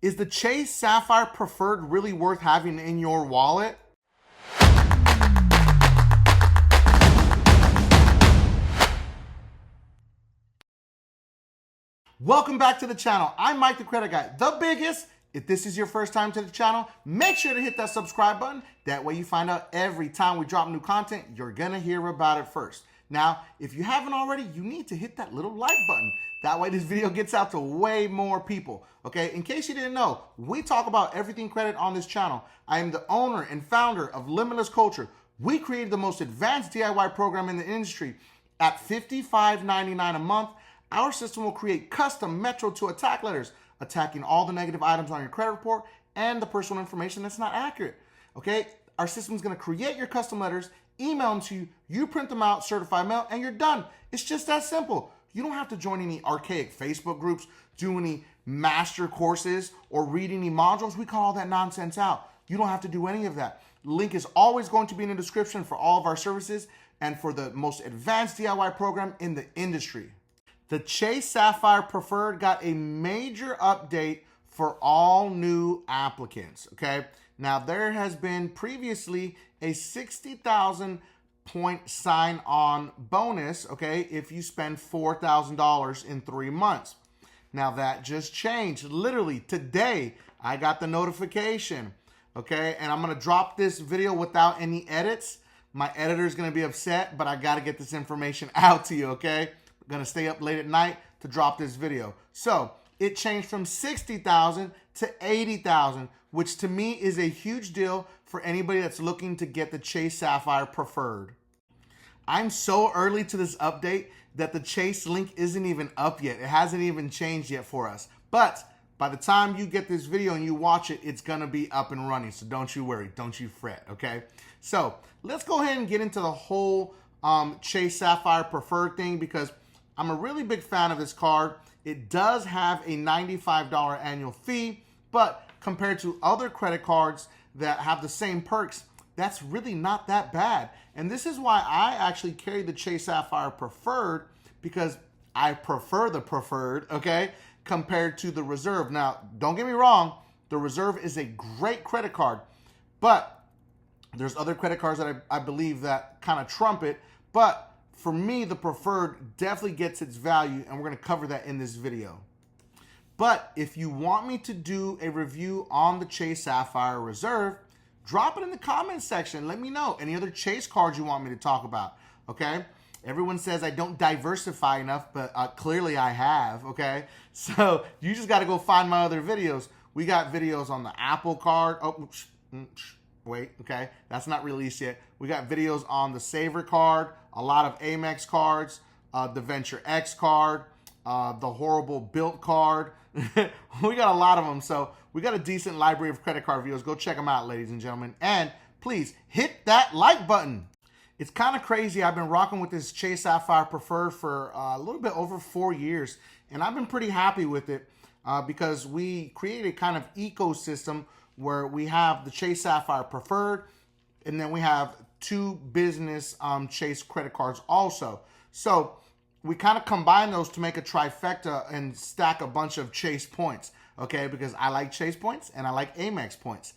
Is the Chase Sapphire Preferred really worth having in your wallet? Welcome back to the channel. I'm Mike the Credit Guy, the biggest. If this is your first time to the channel, make sure to hit that subscribe button. That way you find out every time we drop new content, you're gonna hear about it first. Now, if you haven't already, you need to hit that little like button. That way this video gets out to way more people, okay? In case you didn't know, we talk about everything credit on this channel. I am the owner and founder of Limitless Culture. We created the most advanced DIY program in the industry. At $55.99 a month, our system will create custom Metro to attack letters, attacking all the negative items on your credit report and the personal information that's not accurate, okay? Our system is gonna create your custom letters, email them to you, you print them out, certified mail, and you're done. It's just that simple. You don't have to join any archaic Facebook groups, do any master courses, or read any modules. We call all that nonsense out. You don't have to do any of that. The link is always going to be in the description for all of our services and for the most advanced DIY program in the industry. The Chase Sapphire Preferred got a major update for all new applicants, okay? Now, there has been previously a 60,000 point sign-on bonus, okay, if you spend $4,000 in 3 months. Now, that just changed. Literally, today, I got the notification, okay? And I'm going to drop this video without any edits. My editor's going to be upset, but I got to get this information out to you, okay? I'm going to stay up late at night to drop this video. So, it changed from 60,000 to 80,000, which to me is a huge deal for anybody that's looking to get the Chase Sapphire Preferred. I'm so early to this update that the Chase link isn't even up yet. It hasn't even changed yet for us. But by the time you get this video and you watch it, it's gonna be up and running. So don't you worry, don't you fret, okay? So let's go ahead and get into the whole Chase Sapphire Preferred thing because I'm a really big fan of this card. It does have a $95 annual fee, but compared to other credit cards that have the same perks, that's really not that bad. And this is why I actually carry the Chase Sapphire Preferred because I prefer the Preferred, okay, compared to the Reserve. Now, don't get me wrong, the Reserve is a great credit card, but there's other credit cards that I believe that kind of trump it. But for me, the Preferred definitely gets its value, and we're gonna cover that in this video. But if you want me to do a review on the Chase Sapphire Reserve, drop it in the comments section. Let me know any other Chase cards you want me to talk about, okay? Everyone says I don't diversify enough, but clearly I have, okay? So you just gotta go find my other videos. We got videos on the Apple card. Oh, wait, okay, that's not released yet. We got videos on the Saver card, a lot of Amex cards, the Venture X card, the Horrible Built card. We got a lot of them, so we got a decent library of credit card videos. Go check them out, ladies and gentlemen. And please hit that like button. It's kind of crazy. I've been rocking with this Chase Sapphire Preferred for a little bit over 4 years, and I've been pretty happy with it because we created a kind of ecosystem where we have the Chase Sapphire Preferred, and then we have 2 business Chase credit cards also. So we kind of combine those to make a trifecta and stack a bunch of Chase points, okay? Because I like Chase points and I like Amex points.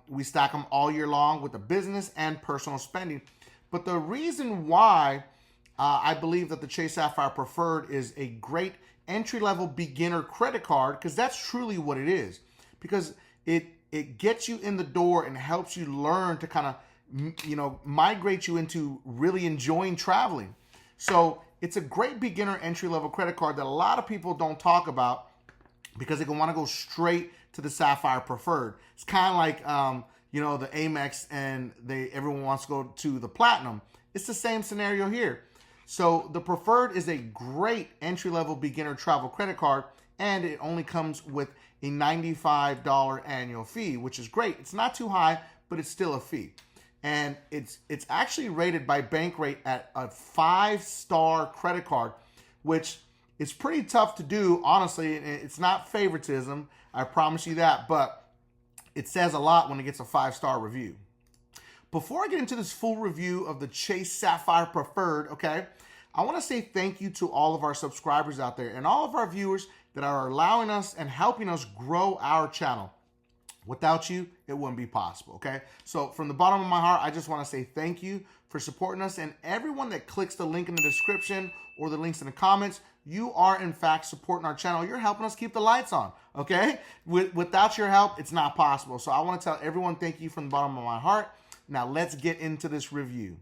We stack them all year long with the business and personal spending. But the reason why I believe that the Chase Sapphire Preferred is a great entry-level beginner credit card, because that's truly what it is, because it gets you in the door and helps you learn to kind of, migrate you into really enjoying traveling. So it's a great beginner entry-level credit card that a lot of people don't talk about because they want to go straight to the Sapphire Preferred. It's kind of like, the Amex and everyone wants to go to the Platinum. It's the same scenario here. So the Preferred is a great entry-level beginner travel credit card, and it only comes with a $95 annual fee, which is great. It's not too high, but it's still a fee. And it's actually rated by Bankrate at a 5-star credit card, which is pretty tough to do, honestly. It's not favoritism, I promise you that, but it says a lot when it gets a 5-star review. Before I get into this full review of the Chase Sapphire Preferred, okay, I want to say thank you to all of our subscribers out there and all of our viewers that are allowing us and helping us grow our channel. Without you, it wouldn't be possible, okay? So from the bottom of my heart, I just want to say thank you for supporting us, and everyone that clicks the link in the description or the links in the comments, you are in fact supporting our channel. You're helping us keep the lights on, okay? Without your help, it's not possible. So I want to tell everyone thank you from the bottom of my heart. Now let's get into this review.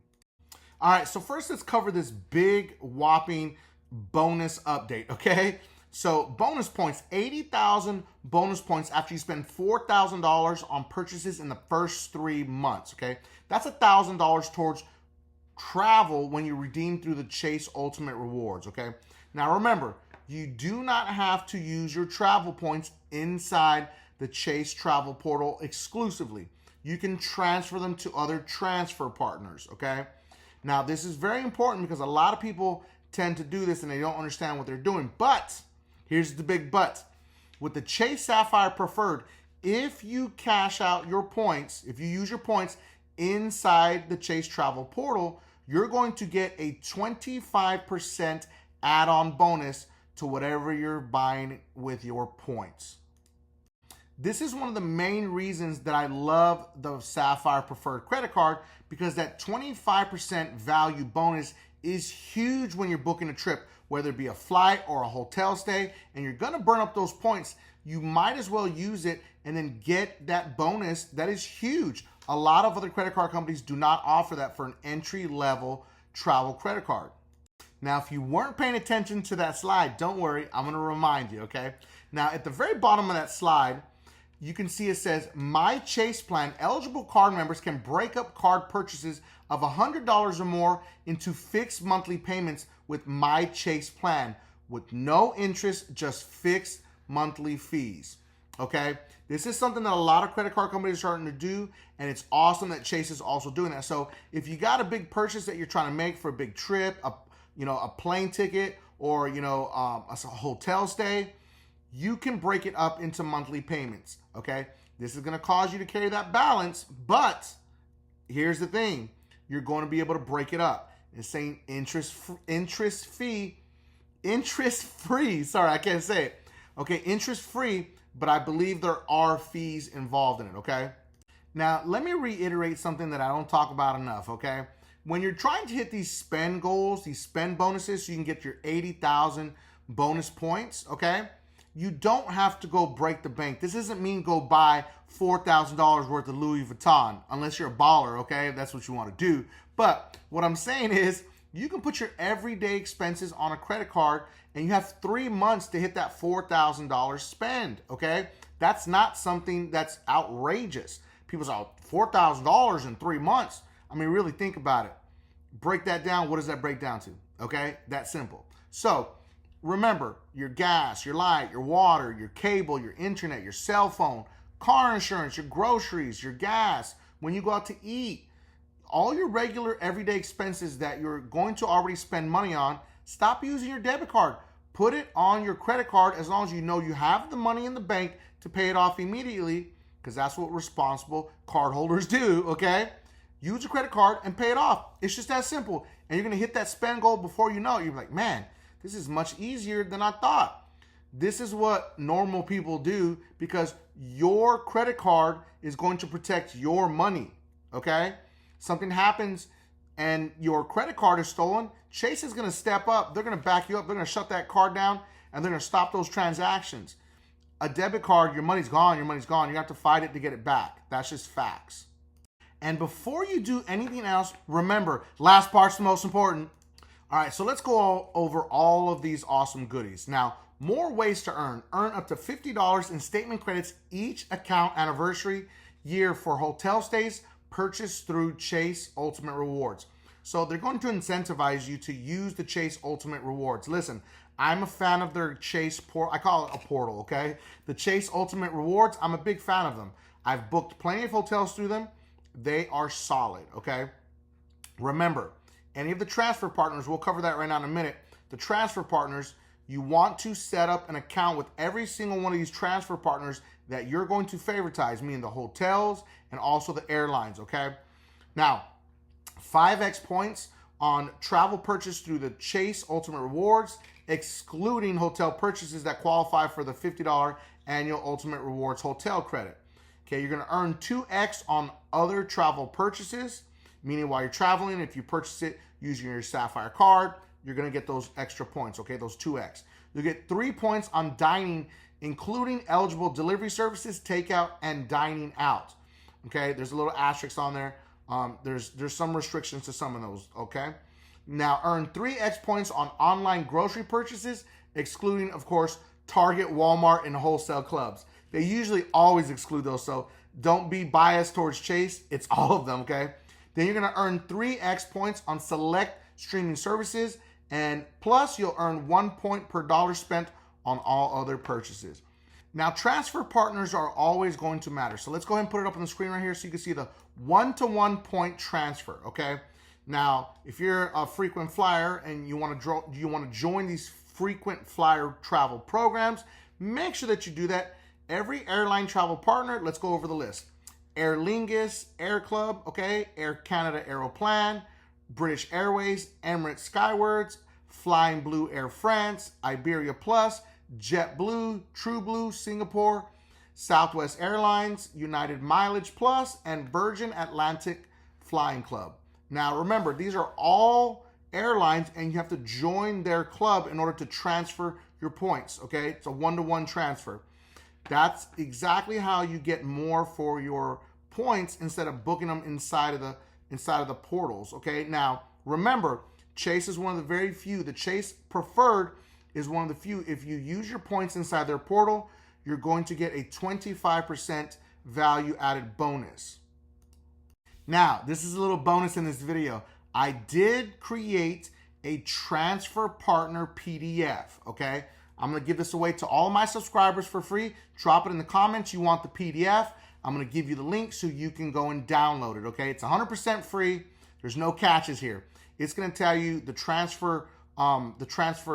All right, so first let's cover this big whopping bonus update, okay? So bonus points, 80,000 bonus points after you spend $4,000 on purchases in the first 3 months, okay? That's $1,000 towards travel when you redeem through the Chase Ultimate Rewards, okay? Now remember, you do not have to use your travel points inside the Chase travel portal exclusively. You can transfer them to other transfer partners, okay? Now this is very important because a lot of people tend to do this and they don't understand what they're doing, but here's the big but. With the Chase Sapphire Preferred, if you cash out your points, if you use your points inside the Chase Travel Portal, you're going to get a 25% add-on bonus to whatever you're buying with your points. This is one of the main reasons that I love the Sapphire Preferred credit card, because that 25% value bonus is huge when you're booking a trip, whether it be a flight or a hotel stay, and you're gonna burn up those points. You might as well use it and then get that bonus. That is huge. A lot of other credit card companies do not offer that for an entry-level travel credit card. Now, if you weren't paying attention to that slide, don't worry, I'm gonna remind you, okay? Now, at the very bottom of that slide, you can see it says, My Chase Plan, eligible card members can break up card purchases of $100 or more into fixed monthly payments with My Chase Plan with no interest, just fixed monthly fees, okay? This is something that a lot of credit card companies are starting to do, and it's awesome that Chase is also doing that. So if you got a big purchase that you're trying to make for a big trip, a plane ticket, or a hotel stay, you can break it up into monthly payments, okay? This is gonna cause you to carry that balance, but here's the thing. You're going to be able to break it up. It's saying interest-free, sorry, I can't say it. Okay, interest-free, but I believe there are fees involved in it, okay? Now, let me reiterate something that I don't talk about enough, okay? When you're trying to hit these spend goals, these spend bonuses, so you can get your 80,000 bonus points, okay? You don't have to go break the bank. This doesn't mean go buy $4,000 worth of Louis Vuitton, unless you're a baller, okay? If that's what you want to do. But what I'm saying is, you can put your everyday expenses on a credit card, and you have 3 months to hit that $4,000 spend, okay? That's not something that's outrageous. People say, $4,000 in 3 months. I mean, really think about it. Break that down. What does that break down to? Okay, that simple. So remember, your gas, your light, your water, your cable, your internet, your cell phone, car insurance, your groceries, your gas, when you go out to eat, all your regular everyday expenses that you're going to already spend money on, stop using your debit card. Put it on your credit card as long as you know you have the money in the bank to pay it off immediately, because that's what responsible cardholders do, okay? Use a credit card and pay it off. It's just that simple. And you're going to hit that spend goal before you know it. You're like, man, this is much easier than I thought. This is what normal people do, because your credit card is going to protect your money, okay? Something happens and your credit card is stolen, Chase is going to step up. They're going to back you up. They're going to shut that card down, and they're going to stop those transactions. A debit card, your money's gone. Your money's gone. You have to fight it to get it back. That's just facts. And before you do anything else, remember, last part's the most important. All right, so let's go over all of these awesome goodies. Now, more ways to earn. Earn up to $50 in statement credits each account anniversary year for hotel stays purchased through Chase Ultimate Rewards. So they're going to incentivize you to use the Chase Ultimate Rewards. Listen, I'm a fan of their Chase portal. I call it a portal, okay? The Chase Ultimate Rewards, I'm a big fan of them. I've booked plenty of hotels through them. They are solid, okay? Remember, any of the transfer partners, we'll cover that right now in a minute. The transfer partners, you want to set up an account with every single one of these transfer partners that you're going to favoritize, meaning the hotels and also the airlines, okay? Now, 5x points on travel purchase through the Chase Ultimate Rewards, excluding hotel purchases that qualify for the $50 annual Ultimate Rewards hotel credit. Okay, you're going to earn 2x on other travel purchases, meaning while you're traveling, if you purchase it using your Sapphire card, you're going to get those extra points, okay, those 2x. You'll get 3 points on dining, including eligible delivery services, takeout, and dining out. Okay, there's a little asterisk on there. There's some restrictions to some of those, okay? Now, earn 3x points on online grocery purchases, excluding, of course, Target, Walmart, and wholesale clubs. They usually always exclude those, so don't be biased towards Chase. It's all of them, okay? Then you're going to earn 3x points on select streaming services, and plus you'll earn 1 point per dollar spent on all other purchases. Now, transfer partners are always going to matter. So let's go ahead and put it up on the screen right here so you can see the 1-to-1 point transfer, okay? Now, if you're a frequent flyer and you want to join these frequent flyer travel programs, make sure that you do that. Every airline travel partner, let's go over the list. Aer Lingus, Air Club, okay? Air Canada Aeroplan, British Airways, Emirates Skywards, Flying Blue Air France, Iberia Plus, JetBlue, TrueBlue, Singapore, Southwest Airlines, United Mileage Plus, and Virgin Atlantic Flying Club. Now remember, these are all airlines and you have to join their club in order to transfer your points, okay? It's a 1-to-1 transfer. That's exactly how you get more for your points instead of booking them inside of the portals, okay? Now, remember, Chase is one of the very few. The Chase Preferred is one of the few. If you use your points inside their portal, you're going to get a 25% value added bonus. Now, this is a little bonus in this video. I did create a transfer partner PDF, okay? I'm going to give this away to all my subscribers for free. Drop it in the comments. You want the PDF. I'm going to give you the link so you can go and download it, okay? It's 100% free. There's no catches here. It's going to tell you the transfer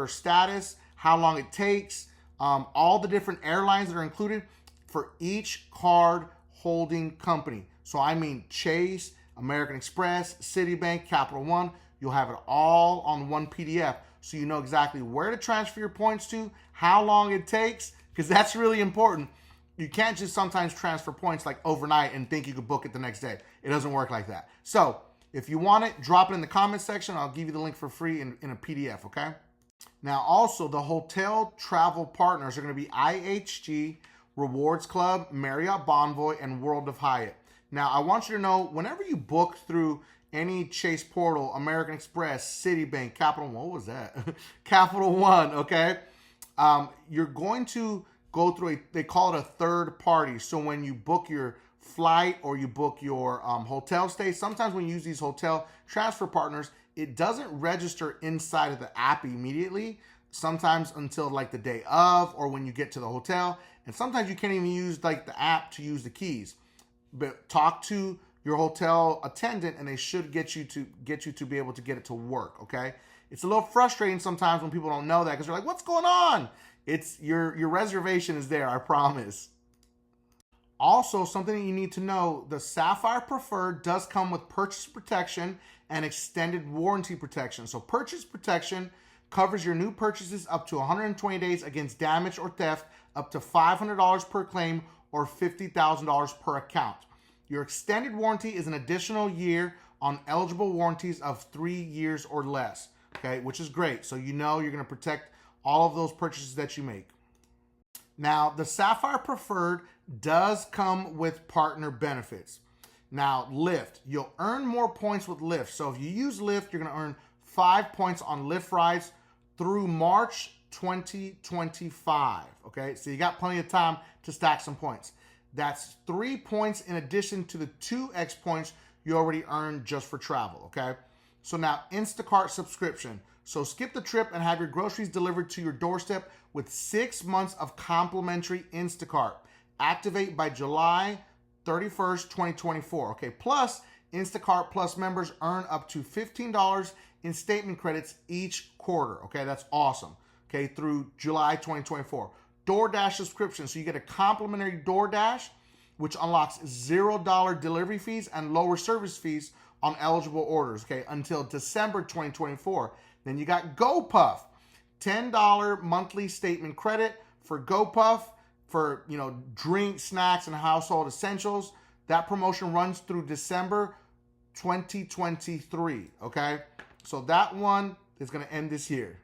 status, how long it takes, all the different airlines that are included for each card holding company. So I mean Chase, American Express, Citibank, Capital One. You'll have it all on one PDF. So you know exactly where to transfer your points to, how long it takes, because that's really important. You can't just sometimes transfer points like overnight and think you could book it the next day. It doesn't work like that. So if you want it, drop it in the comment section. I'll give you the link for free in a PDF, okay? Now also, the hotel travel partners are going to be IHG, Rewards Club, Marriott Bonvoy, and World of Hyatt. Now, I want you to know, whenever you book through any Chase portal, American Express, Citibank, Capital One, what was that? Capital One, okay? You're going to go through they call it a third party. So when you book your flight or you book your hotel stay, sometimes when you use these hotel transfer partners, it doesn't register inside of the app immediately, sometimes until like the day of or when you get to the hotel. And sometimes you can't even use like the app to use the keys. But talk to your hotel attendant and they should get you to be able to get it to work, okay? It's a little frustrating sometimes when people don't know that because they're like, what's going on? It's your reservation is there, I promise. Also, something that you need to know, the Sapphire Preferred does come with purchase protection and extended warranty protection. So purchase protection covers your new purchases up to 120 days against damage or theft, up to $500 per claim or $50,000 per account. Your extended warranty is an additional year on eligible warranties of 3 years or less, okay, which is great. So you know you're going to protect all of those purchases that you make. Now, the Sapphire Preferred does come with partner benefits. Now, Lyft, you'll earn more points with Lyft. So if you use Lyft, you're going to earn 5 points on Lyft rides through March 2025, okay? So you got plenty of time to stack some points. That's 3 points in addition to the 2x points you already earned just for travel, okay? So now, Instacart subscription. So skip the trip and have your groceries delivered to your doorstep with 6 months of complimentary Instacart. Activate by July 31st, 2024, okay? Plus, Instacart Plus members earn up to $15 in statement credits each quarter, okay? That's awesome, okay? Through July 2024. DoorDash subscription. So you get a complimentary DoorDash, which unlocks $0 delivery fees and lower service fees on eligible orders, okay, until December 2024. Then you got GoPuff, $10 monthly statement credit for GoPuff for, drinks, snacks, and household essentials. That promotion runs through December 2023, okay? So that one is going to end this year.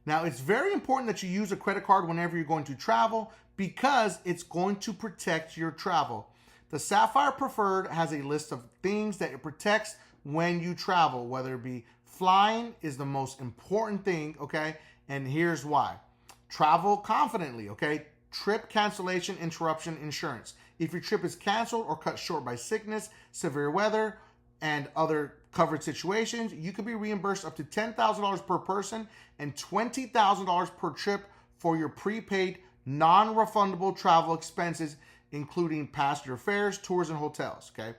Now, it's very important that you use a credit card whenever you're going to travel because it's going to protect your travel. The Sapphire Preferred has a list of things that it protects when you travel, whether it be flying is the most important thing, okay? And here's why. Travel confidently, okay? Trip cancellation interruption insurance. If your trip is canceled or cut short by sickness, severe weather, and other covered situations, you could be reimbursed up to $10,000 per person and $20,000 per trip for your prepaid non-refundable travel expenses, including passenger fares, tours, and hotels, okay?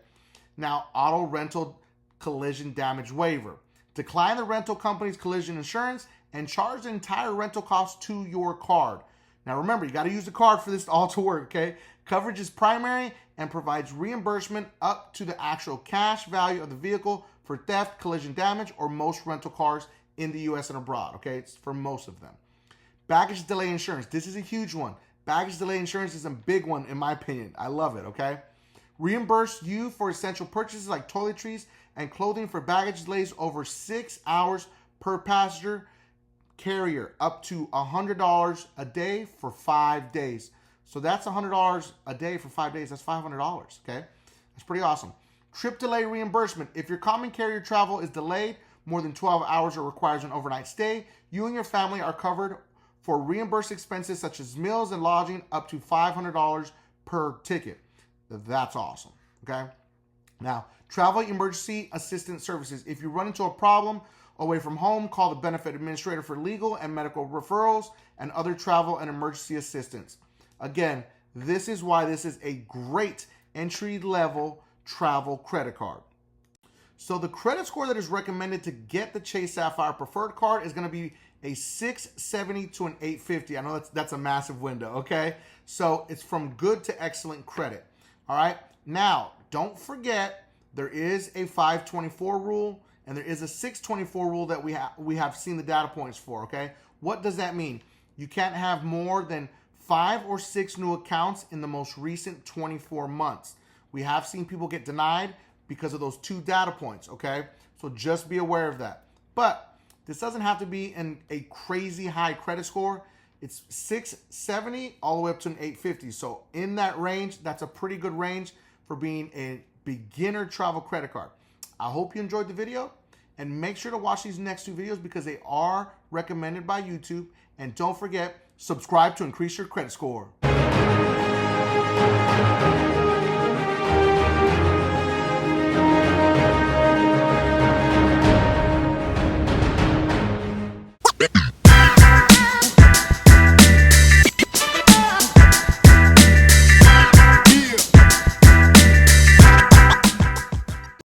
Now, auto rental collision damage waiver. Decline the rental company's collision insurance and charge the entire rental cost to your card. Now remember, you got to use the card for this all to work, okay? Coverage is primary and provides reimbursement up to the actual cash value of the vehicle for theft, collision damage, or most rental cars in the US and abroad, okay? It's for most of them. Baggage delay insurance. This is a huge one. Baggage delay insurance is a big one in my opinion. I love it, okay? Reimburse you for essential purchases like toiletries and clothing for baggage delays over 6 hours per passenger carrier, up to $100 a day for 5 days. So that's $100 a day for 5 days. That's $500, okay? That's pretty awesome. Trip delay reimbursement. If your common carrier travel is delayed more than 12 hours or requires an overnight stay, you and your family are covered for reimbursed expenses such as meals and lodging up to $500 per ticket. That's awesome, okay? Now, travel emergency assistance services. If you run into a problem away from home, call the benefit administrator for legal and medical referrals and other travel and emergency assistance. Again, this is why this is a great entry-level travel credit card. So the credit score that is recommended to get the Chase Sapphire Preferred card is going to be a 670 to an 850. I know that's a massive window, okay? So it's from good to excellent credit, all right? Now, don't forget there is a 524 rule and there is a 624 rule that we have seen the data points for, okay? What does that mean? You can't have more than 5 or 6 new accounts in the most recent 24 months. We have seen people get denied because of those 2 data points, okay? So just be aware of that. But this doesn't have to be a crazy high credit score. It's 670 all the way up to an 850. So in that range, that's a pretty good range for being a beginner travel credit card. I hope you enjoyed the video and make sure to watch these next 2 videos because they are recommended by YouTube. And don't forget, subscribe to increase your credit score.